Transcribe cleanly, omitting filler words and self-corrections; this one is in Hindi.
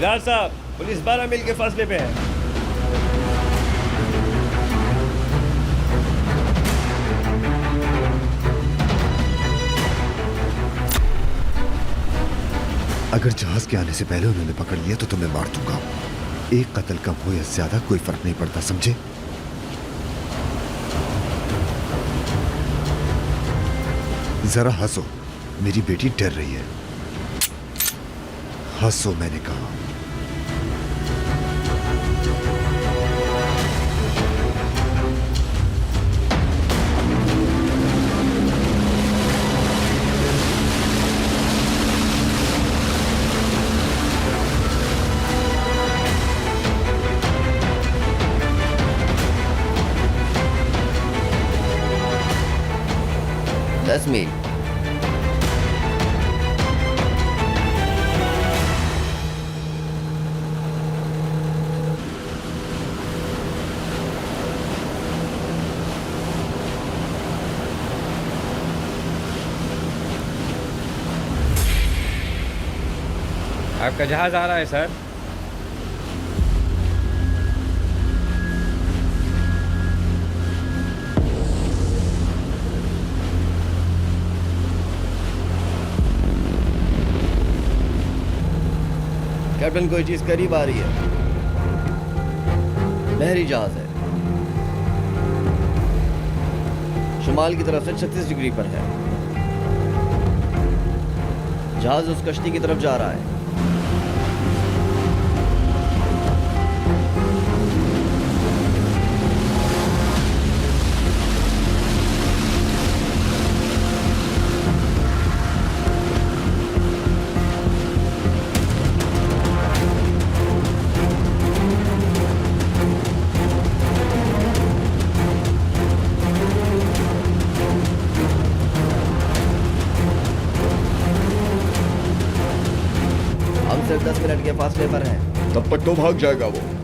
सरदार साहब, पुलिस 12 मील के फासले पे है। अगर जहाज के आने से पहले उन्होंने पकड़ लिया तो तुम्हें मार दूंगा। एक कत्ल कम हो या ज्यादा कोई फर्क नहीं पड़ता, समझे? जरा हंसो, मेरी बेटी डर रही है। हंसो, मैंने कहा। That's me. आपका जहाज आ रहा है सर। कैप्टन, कोई चीज करीब आ रही है। लहरी जहाज है, शुमाल की तरफ से 36 डिग्री पर है। जहाज उस कश्ती की तरफ जा रहा है। हम सिर्फ 10 मिनट के फासले पर हैं। तब तक तो भाग जाएगा वो।